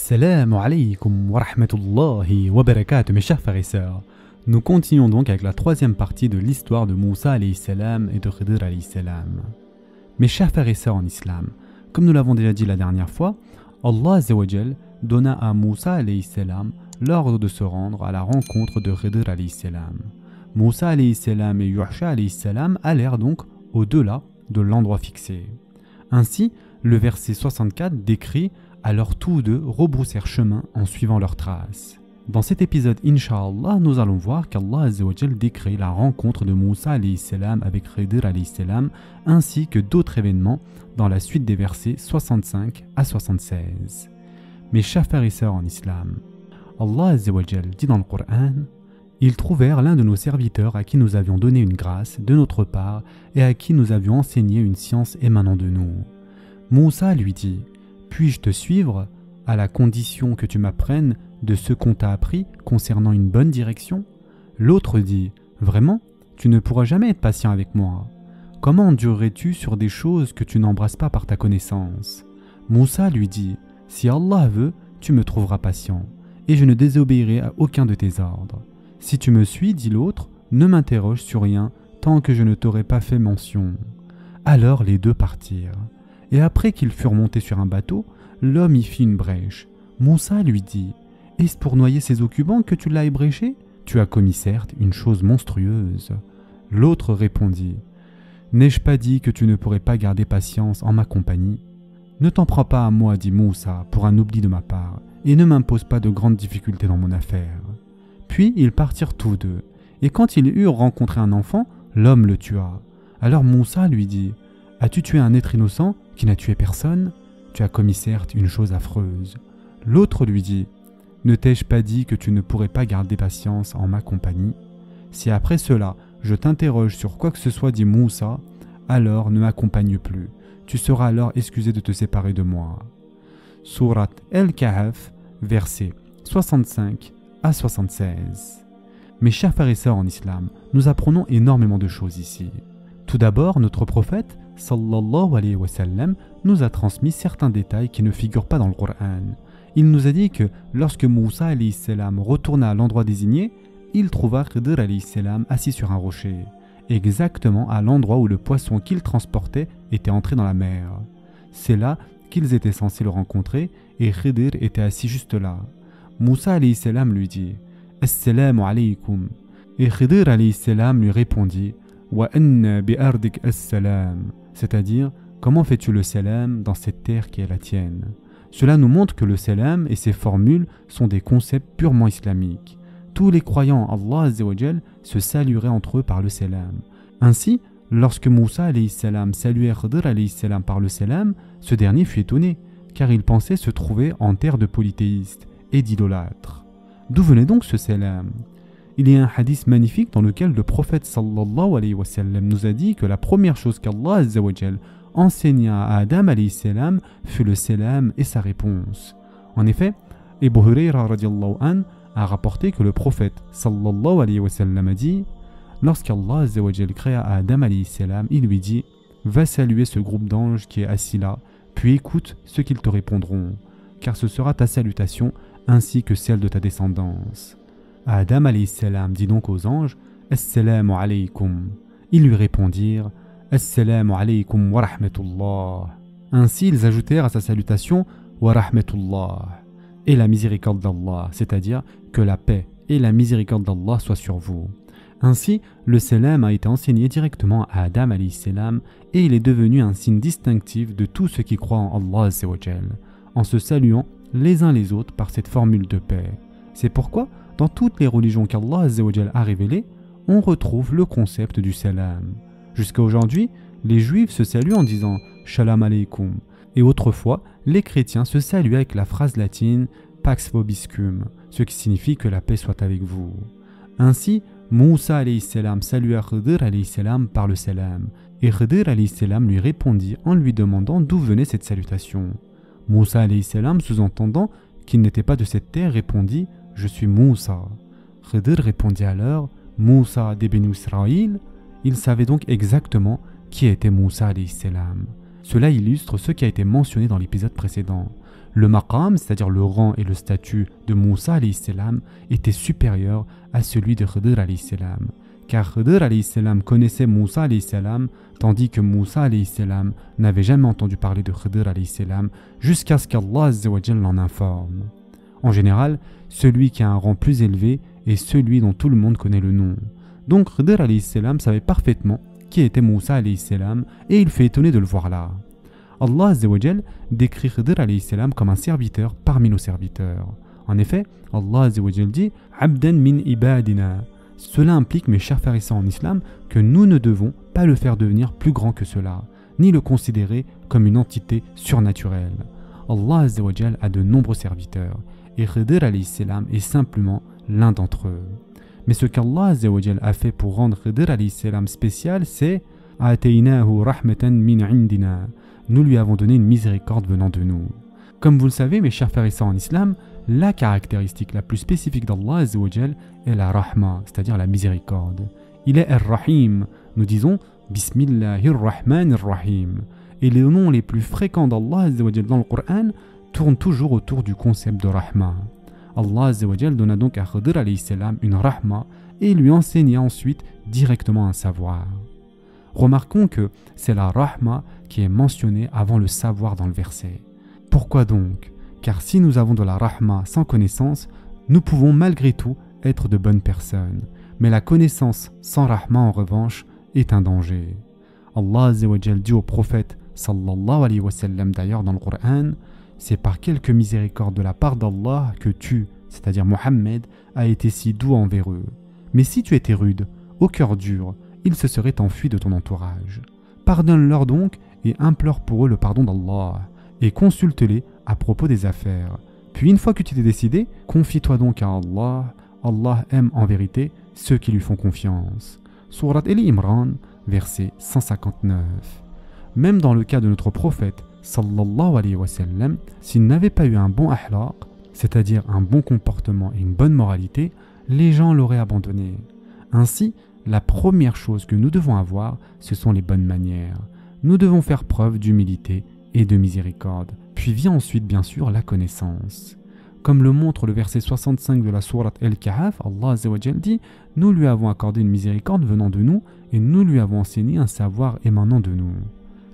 Assalamu alaikum wa rahmatullahi wa barakatuh, mes chers frères et sœurs. Nous continuons donc avec la troisième partie de l'histoire de Moussa alayhi salam et de Khidr alayhi salam. Mes chers frères et sœurs en islam, comme nous l'avons déjà dit la dernière fois, Allah azza wa jal donna à Moussa alayhi salam l'ordre de se rendre à la rencontre de Khidr alayhi salam. Moussa alayhi salam et Yuhsha alayhi salam allèrent donc au-delà de l'endroit fixé. Ainsi, le verset 64 décrit alors tous deux rebroussèrent chemin en suivant leurs traces. Dans cet épisode, Inch'Allah, nous allons voir qu'Allah Azza wa Jal décrit la rencontre de Moussa alayhi salam avec Khidr alayhi salam ainsi que d'autres événements dans la suite des versets 65 à 76. Mes chers frères et sœurs en islam, Allah Azza wa Jal dit dans le Coran: ils trouvèrent l'un de nos serviteurs à qui nous avions donné une grâce de notre part et à qui nous avions enseigné une science émanant de nous. Moussa lui dit: puis-je te suivre à la condition que tu m'apprennes de ce qu'on t'a appris concernant une bonne direction? L'autre dit: vraiment, tu ne pourras jamais être patient avec moi. Comment endurerais-tu sur des choses que tu n'embrasses pas par ta connaissance? Moussa lui dit: si Allah veut, tu me trouveras patient, et je ne désobéirai à aucun de tes ordres. Si tu me suis, dit l'autre, ne m'interroge sur rien tant que je ne t'aurai pas fait mention. Alors les deux partirent. Et après qu'ils furent montés sur un bateau, l'homme y fit une brèche. Moussa lui dit: est-ce pour noyer ces occupants que tu l'as ébréché? Tu as commis certes une chose monstrueuse. L'autre répondit: n'ai-je pas dit que tu ne pourrais pas garder patience en ma compagnie? Ne t'en prends pas à moi, dit Moussa, pour un oubli de ma part, et ne m'impose pas de grandes difficultés dans mon affaire. Puis ils partirent tous deux, et quand ils eurent rencontré un enfant, l'homme le tua. Alors Moussa lui dit: as-tu tué un être innocent qui n'a tué personne? Tu as commis certes une chose affreuse. L'autre lui dit: ne t'ai-je pas dit que tu ne pourrais pas garder patience en ma compagnie? Si après cela je t'interroge sur quoi que ce soit, dit Moussa, alors ne m'accompagne plus. Tu seras alors excusé de te séparer de moi. Surat Al-Kahf, versets 65 à 76. Mes chers frères et sœurs en islam, nous apprenons énormément de choses ici. Tout d'abord, notre prophète sallallahu alayhi wa sallam nous a transmis certains détails qui ne figurent pas dans le Coran. Il nous a dit que lorsque Moussa alayhi salam retourna à l'endroit désigné, il trouva Khidr alayhi salam assis sur un rocher, exactement à l'endroit où le poisson qu'il transportait était entré dans la mer. C'est là qu'ils étaient censés le rencontrer et Khidr était assis juste là. Moussa alayhi salam lui dit: Assalamu alaykum. Et Khidr alayhi salam lui répondit: Wa anna bi ardik as-salam, c'est-à-dire comment fais-tu le salam dans cette terre qui est la tienne? Cela nous montre que le salam et ses formules sont des concepts purement islamiques. Tous les croyants en Allah Azza wa Jal se salueraient entre eux par le salam. Ainsi, lorsque Moussa alayhi salam saluait Khidr alayhi salam par le salam, ce dernier fut étonné, car il pensait se trouver en terre de polythéistes et d'idolâtres. D'où venait donc ce salam? Il y a un hadith magnifique dans lequel le prophète sallallahu alayhi wa sallam nous a dit que la première chose qu'Allah Azza wa Jal enseigna à Adam alayhi salam fut le salam et sa réponse. En effet, Abu Hurayra radiallahu an a rapporté que le prophète sallallahu alayhi wa sallam a dit: lorsqu'Allah Azza wa Jal créa Adam alayhi salam, il lui dit: va saluer ce groupe d'anges qui est assis là, puis écoute ce qu'ils te répondront, car ce sera ta salutation ainsi que celle de ta descendance. Adam alayhi salam dit donc aux anges: Assalamu alaykum. Ils lui répondirent: Assalamu alaykum wa rahmatullah. Ainsi ils ajoutèrent à sa salutation: Wa rahmatullah, et la miséricorde d'Allah, c'est-à-dire que la paix et la miséricorde d'Allah soient sur vous. Ainsi, le salam a été enseigné directement à Adam alayhi salam et il est devenu un signe distinctif de tous ceux qui croient en Allah Azza wa Jal, en se saluant les uns les autres par cette formule de paix. C'est pourquoi, dans toutes les religions qu'Allah Azza wa Jal a révélées, on retrouve le concept du salam. Jusqu'à aujourd'hui, les juifs se saluent en disant Shalom alaykum, et autrefois, les chrétiens se saluent avec la phrase latine Pax vobiscum, ce qui signifie que la paix soit avec vous. Ainsi, Moussa alayhi salam salua Khidr alayhi salam par le salam, et Khidr alayhi salam lui répondit en lui demandant d'où venait cette salutation. Moussa alayhi salam, sous-entendant qu'il n'était pas de cette terre, répondit: je suis Moussa. Khidr répondit alors: Moussa des Béni Israël. Il savait donc exactement qui était Moussa alayhi salam. Cela illustre ce qui a été mentionné dans l'épisode précédent. Le maqam, c'est-à-dire le rang et le statut de Moussa alayhi salam, était supérieur à celui de Khidr alayhi salam. Car Khidr alayhi salam connaissait Moussa alayhi salam, tandis que Moussa alayhi salam n'avait jamais entendu parler de Khidr alayhi salam jusqu'à ce qu'Allah azza wa jalla l'en informe. En général, celui qui a un rang plus élevé est celui dont tout le monde connaît le nom. Donc Khidr alayhi salam savait parfaitement qui était Moussa alayhi salam et il fait étonner de le voir là. Allah azza wa jalla décrit Khidr alayhi salam comme un serviteur parmi nos serviteurs. En effet, Allah azza wa jalla dit « Abdan min ibadina ». Cela implique, mes chers frères et sœurs en islam, que nous ne devons pas le faire devenir plus grand que cela, ni le considérer comme une entité surnaturelle. Allah azza wa jalla a de nombreux serviteurs, et Khidr alayhi salam est simplement l'un d'entre eux. Mais ce qu'Allah azza wa jalla a fait pour rendre Khidr alayhi salam spécial, c'est « Ataynahu rahmatan min indina ». Nous lui avons donné une miséricorde venant de nous. Comme vous le savez, mes chers frères et sœurs en islam, la caractéristique la plus spécifique d'Allah azza wa jalla est la rahma, c'est-à-dire la miséricorde. Il est Ar-Rahim. Nous disons Bismillahir-Rahmanir-Rahim. Et les noms les plus fréquents d'Allah azza wa jalla dans le Coran tournent toujours autour du concept de rahma. Allah azza wa jalla donna donc à Khidr alayhi salam une rahma et lui enseigna ensuite directement un savoir. Remarquons que c'est la rahma qui est mentionnée avant le savoir dans le verset. Pourquoi donc? Car si nous avons de la rahma sans connaissance, nous pouvons malgré tout être de bonnes personnes. Mais la connaissance sans rahma en revanche est un danger. Allah azza wa jalla dit au prophète sallallahu alayhi wa sallam d'ailleurs dans le Coran, c'est par quelque miséricorde de la part d'Allah que tu, c'est-à-dire Mohammed, as été si doux envers eux. Mais si tu étais rude, au cœur dur, ils se seraient enfuis de ton entourage. Pardonne-leur donc et implore pour eux le pardon d'Allah et consulte-les à propos des affaires. Puis une fois que tu t'es décidé, confie-toi donc à Allah. Allah aime en vérité ceux qui lui font confiance. Surat Ali Imran, verset 159. Même dans le cas de notre prophète, sallallahu alayhi wa sallam, s'il n'avait pas eu un bon ahlaq, c'est-à-dire un bon comportement et une bonne moralité, les gens l'auraient abandonné. Ainsi, la première chose que nous devons avoir, ce sont les bonnes manières. Nous devons faire preuve d'humilité et de miséricorde. Puis vient ensuite, bien sûr, la connaissance. Comme le montre le verset 65 de la sourate Al-Kahf, Allah azza wa jalla dit « Nous lui avons accordé une miséricorde venant de nous et nous lui avons enseigné un savoir émanant de nous. »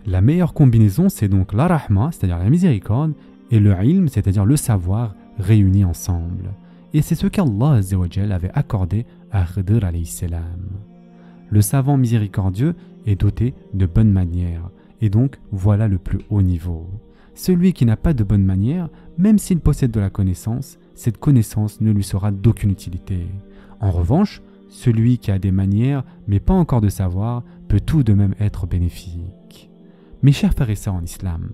La meilleure combinaison, c'est donc la rahma, c'est-à-dire la miséricorde, et le ilm, c'est-à-dire le savoir, réunis ensemble. Et c'est ce qu'Allah azza wa jalla avait accordé à Khidr alayhi salam. Le savant miséricordieux est doté de bonnes manières, et donc voilà le plus haut niveau. Celui qui n'a pas de bonnes manières, même s'il possède de la connaissance, cette connaissance ne lui sera d'aucune utilité. En revanche, celui qui a des manières, mais pas encore de savoir, peut tout de même être bénéfique. Mes chers frères et sœurs en islam,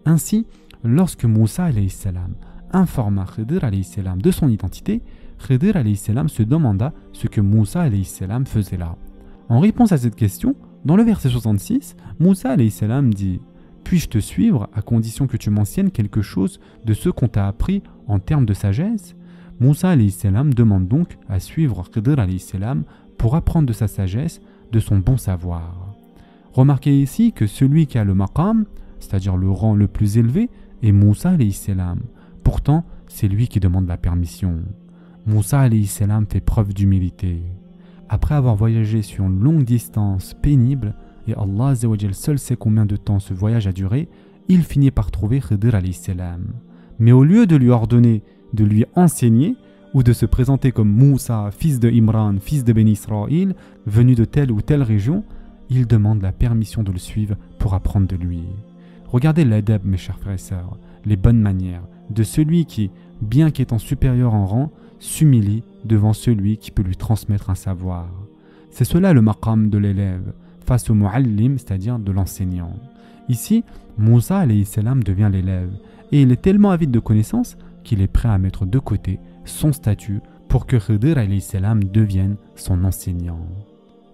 ainsi, lorsque Moussa alayhi salam informa Khidr alayhi salam de son identité, Khidr alayhi salam se demanda ce que Moussa alayhi salam faisait là. En réponse à cette question, dans le verset 66, Moussa alayhi salam dit « Puis-je te suivre à condition que tu mentionnes quelque chose de ce qu'on t'a appris en termes de sagesse ?» Moussa alayhi salam demande donc à suivre Khidr alayhi salam pour apprendre de sa sagesse, de son bon savoir. Remarquez ici que celui qui a le maqam, c'est-à-dire le rang le plus élevé, est Moussa alayhi salam. Pourtant, c'est lui qui demande la permission. Moussa alayhi salam fait preuve d'humilité. Après avoir voyagé sur une longue distance pénible, et Allah azza wa jalla seul sait combien de temps ce voyage a duré, il finit par trouver Khidr alayhi salam. Mais au lieu de lui ordonner de lui enseigner, ou de se présenter comme Moussa, fils de Imran, fils de Béni Israël, venu de telle ou telle région, il demande la permission de le suivre pour apprendre de lui. Regardez l'adab, mes chers frères et sœurs, les bonnes manières de celui qui, bien qu'étant supérieur en rang, s'humilie devant celui qui peut lui transmettre un savoir. C'est cela le maqam de l'élève face au mu'allim, c'est-à-dire de l'enseignant. Ici, Moussa alayhi salam devient l'élève et il est tellement avide de connaissances qu'il est prêt à mettre de côté son statut pour que Khidr alayhi salam devienne son enseignant.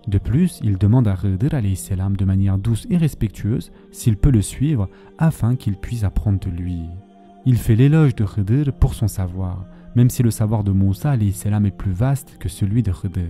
De plus, il demande à Khidr alayhi salam de manière douce et respectueuse s'il peut le suivre afin qu'il puisse apprendre de lui. Il fait l'éloge de Khidr pour son savoir, même si le savoir de Moussa alayhi salam est plus vaste que celui de Khidr,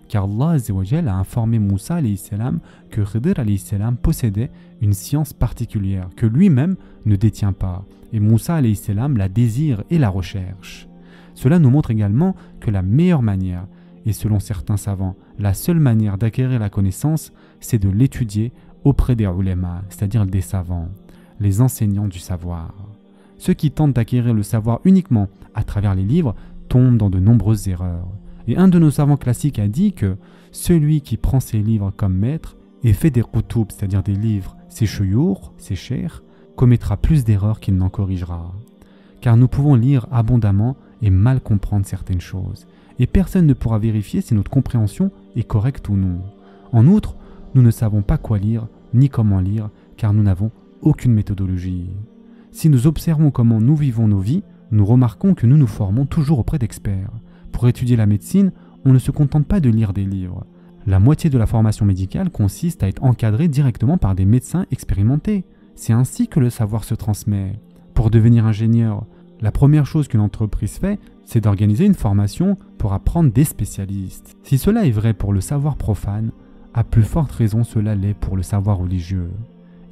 car Allah Azza wa Jal a informé Moussa alayhi salam que Khidr alayhi salam possédait une science particulière que lui-même ne détient pas, et Moussa alayhi salam la désire et la recherche. Cela nous montre également que la meilleure manière, et selon certains savants, la seule manière d'acquérir la connaissance, c'est de l'étudier auprès des ulémas, c'est-à-dire des savants, les enseignants du savoir. Ceux qui tentent d'acquérir le savoir uniquement à travers les livres tombent dans de nombreuses erreurs. Et un de nos savants classiques a dit que celui qui prend ses livres comme maître et fait des koutoub, c'est-à-dire des livres, ses chouyours, ses chers, commettra plus d'erreurs qu'il n'en corrigera. Car nous pouvons lire abondamment et mal comprendre certaines choses, et personne ne pourra vérifier si notre compréhension est correcte ou non. En outre, nous ne savons pas quoi lire ni comment lire, car nous n'avons aucune méthodologie. Si nous observons comment nous vivons nos vies, nous remarquons que nous nous formons toujours auprès d'experts. Pour étudier la médecine, on ne se contente pas de lire des livres. La moitié de la formation médicale consiste à être encadré directement par des médecins expérimentés. C'est ainsi que le savoir se transmet. Pour devenir ingénieur, la première chose qu'une entreprise fait, c'est d'organiser une formation pour apprendre des spécialistes. Si cela est vrai pour le savoir profane, à plus forte raison cela l'est pour le savoir religieux.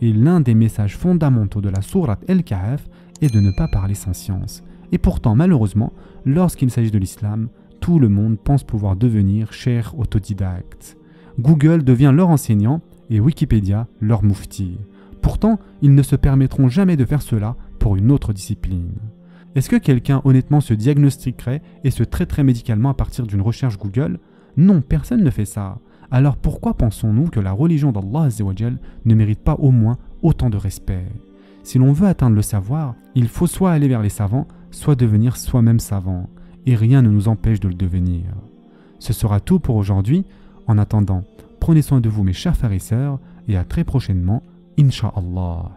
Et l'un des messages fondamentaux de la sourate El-Kahf est de ne pas parler sans science. Et pourtant, malheureusement, lorsqu'il s'agit de l'islam, tout le monde pense pouvoir devenir cheikh autodidacte. Google devient leur enseignant et Wikipédia leur moufti. Pourtant, ils ne se permettront jamais de faire cela pour une autre discipline. Est-ce que quelqu'un honnêtement se diagnostiquerait et se traiterait médicalement à partir d'une recherche Google? Non, personne ne fait ça. Alors pourquoi pensons-nous que la religion d'Allah Azza wa Jal ne mérite pas au moins autant de respect? Si l'on veut atteindre le savoir, il faut soit aller vers les savants, soit devenir soi-même savant, et rien ne nous empêche de le devenir. Ce sera tout pour aujourd'hui. En attendant, prenez soin de vous mes chers frères et sœurs, et à très prochainement, Inch'Allah.